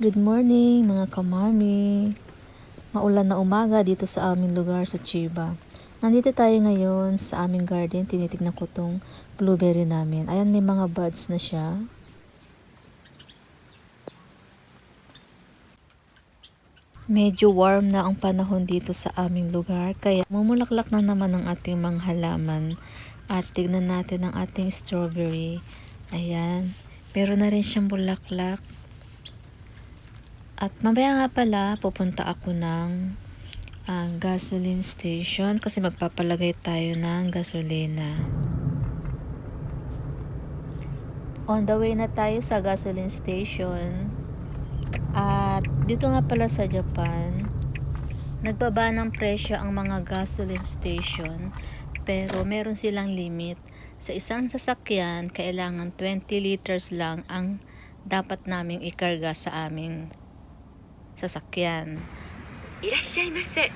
Good morning mga kamami. Maulan na umaga dito sa aming lugar sa Chiba. Nandito tayo ngayon sa aming garden. Tinitignan ko tong blueberry namin. Ayan, may mga buds na siya. Medyo warm na ang panahon dito sa aming lugar. Kaya mumulaklak na naman ang ating mga halaman. At tignan natin ang ating strawberry. Ayan. Meron na rin siyang bulaklak. At mamaya nga pala, pupunta ako ng gasoline station kasi magpapalagay tayo ng gasolina. On the way na tayo sa gasoline station. At dito nga pala sa Japan, nagbaba ng presyo ang mga gasoline station, pero meron silang limit. Sa isang sasakyan, kailangan 20 liters lang ang dapat naming ikarga sa aming sasakyan. いらっしゃいませ。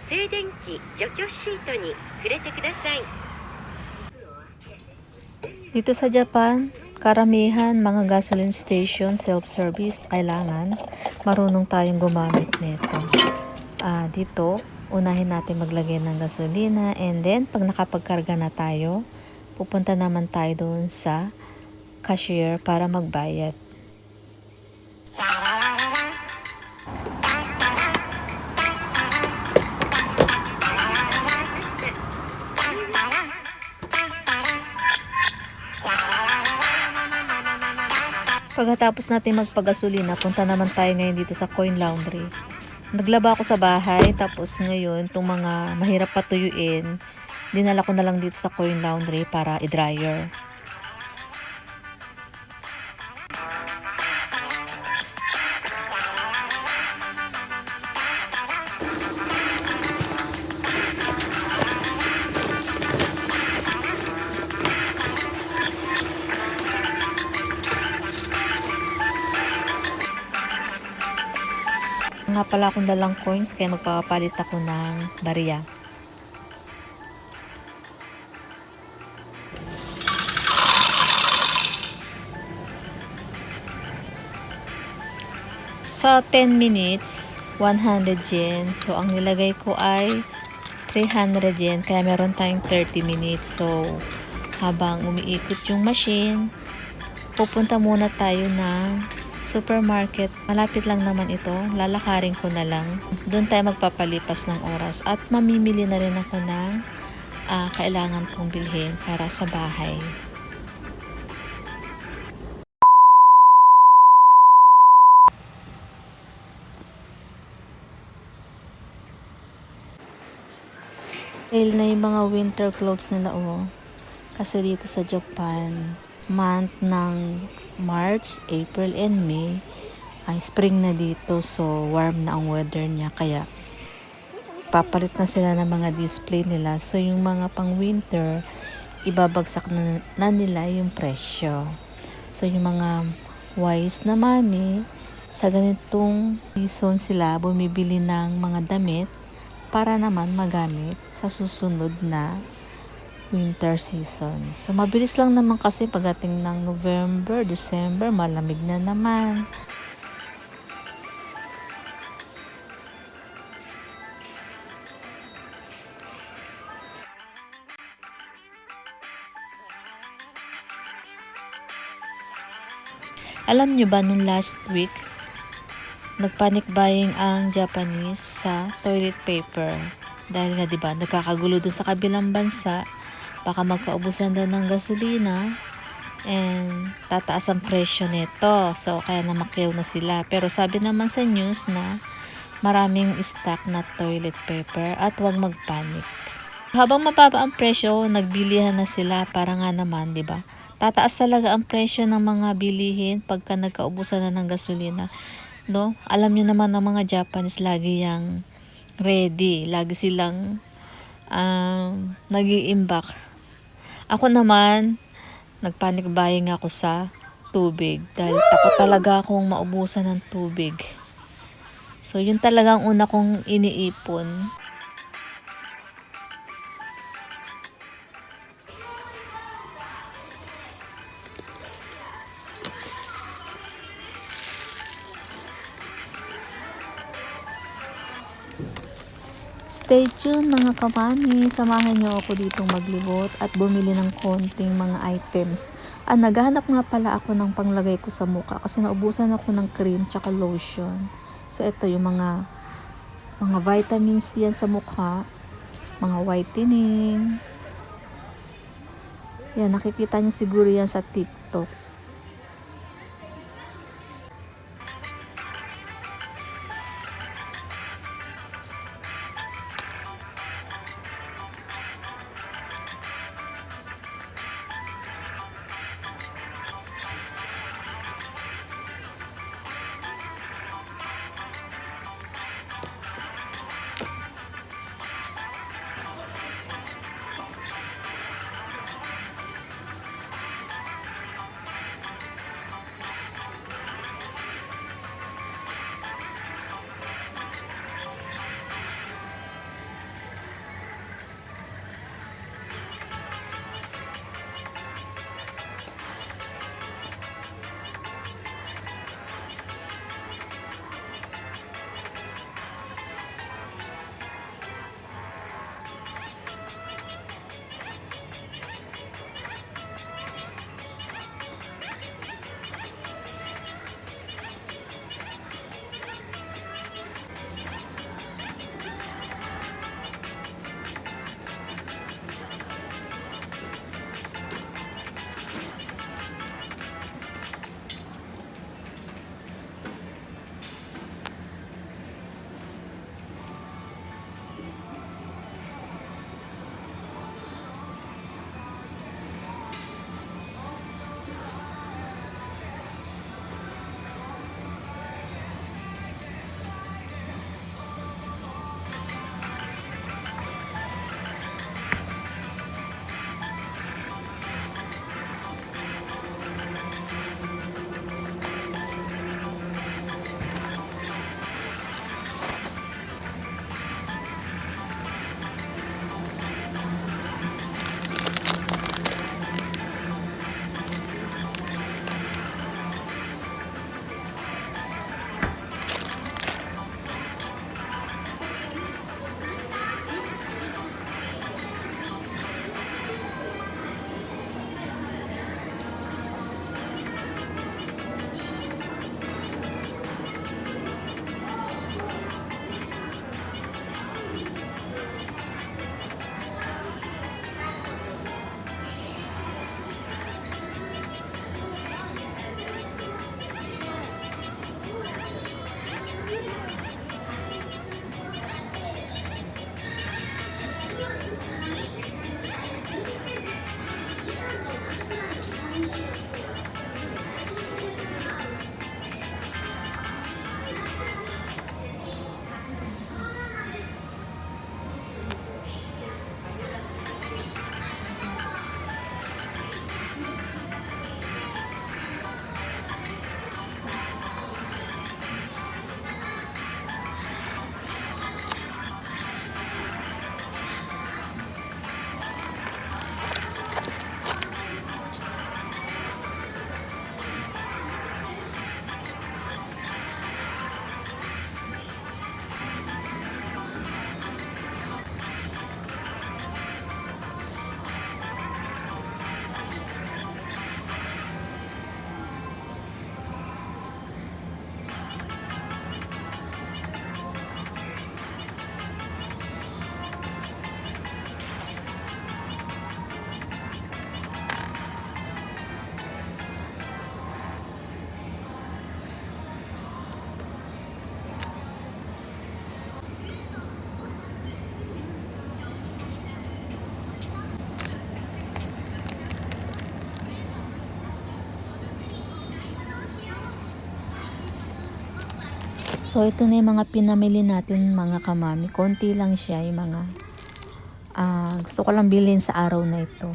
静電気除去シートに触れてください。 Dito sa Japan, karamihan mga gasoline station self-service, kailangan marunong tayong gumamit nito. Dito, unahin natin maglagay ng gasolina, and then pag nakapagkarga na tayo, pupunta naman tayo doon sa cashier para magbayad. Pagkatapos natin magpagasolina, punta naman tayo ngayon dito sa Coin Laundry. Naglaba ako sa bahay, tapos ngayon, itong mga mahirap patuyuin, dinala ko na lang dito sa Coin Laundry para i-dryer. Nga pala akong dalang coins, kaya magpapalit ako ng barya. Sa 10 minutes, 100 yen. So, ang nilagay ko ay 300 yen. Kaya meron tayong 30 minutes. So, habang umiikot yung machine, pupunta muna tayo ng supermarket. Malapit lang naman ito. Lalakarin ko na lang. Doon tayo magpapalipas ng oras. At mamimili na rin ako ng kailangan kong bilhin para sa bahay. Sale na yung mga winter clothes nila, Kasi dito sa Japan, month ng March, April, and May, ay spring na dito. So, warm na ang weather niya. Kaya, papalit na sila ng mga display nila. So, yung mga pang winter, ibabagsak na nila yung presyo. So, yung mga wise na mami, sa ganitong season sila bumibili ng mga damit para naman magamit sa susunod na winter season. So, mabilis lang naman kasi pagdating ng November, December, malamig na naman. Alam nyo ba, nung last week, nagpanic buying ang Japanese sa toilet paper. Dahil nga, diba, nagkakagulo dun sa kabilang bansa, baka magkaubusan daw ng gasolina, and tataas ang presyo nito. So, kaya namakyaw na sila. Pero sabi naman sa news na maraming stock na toilet paper at huwag magpanik. Habang mababa ang presyo, nagbilihan na sila para nga naman, diba? Tataas talaga ang presyo ng mga bilihin pagka nagkaubusan na ng gasolina. No? Alam niyo naman ng mga Japanese, lagi yang ready. Lagi silang nag-iimbak. Ako naman, nagpanic buying ako sa tubig dahil takot talaga akong maubusan ng tubig. So, yun talaga ang una kong iniipon. Stay tuned mga kamami, samahan niyo ako ditong maglibot at bumili ng konting mga items. Naghahanap nga pala ako ng panglagay ko sa mukha kasi naubusan ako ng cream tsaka lotion. So ito yung mga vitamins yan sa mukha, mga whitening. Yan, nakikita niyo siguro yan sa TikTok. So, ito na yung mga pinamili natin mga kamami. Konti lang siya, yung mga gusto ko lang bilhin sa araw na ito.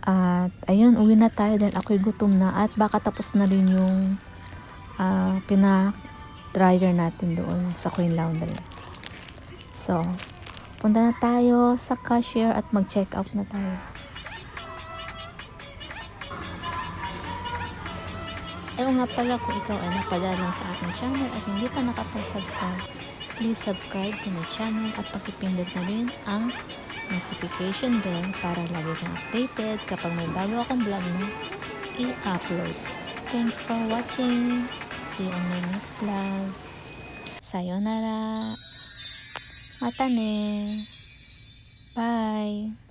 At ayun, uwi na tayo dahil ako'y gutom na at baka tapos na rin yung pina-dryer natin doon sa Queen Laundry. So, punta na tayo sa cashier at mag-check out na tayo. Ewan nga pala kung ikaw ay napadalang sa aking channel at hindi pa nakapag-subscribe. Please subscribe to my channel at pakipindot na rin ang notification bell para lagi kang updated kapag may bago akong vlog na i-upload. Thanks for watching. See you on my next vlog. Sayonara. Mata ne. Bye.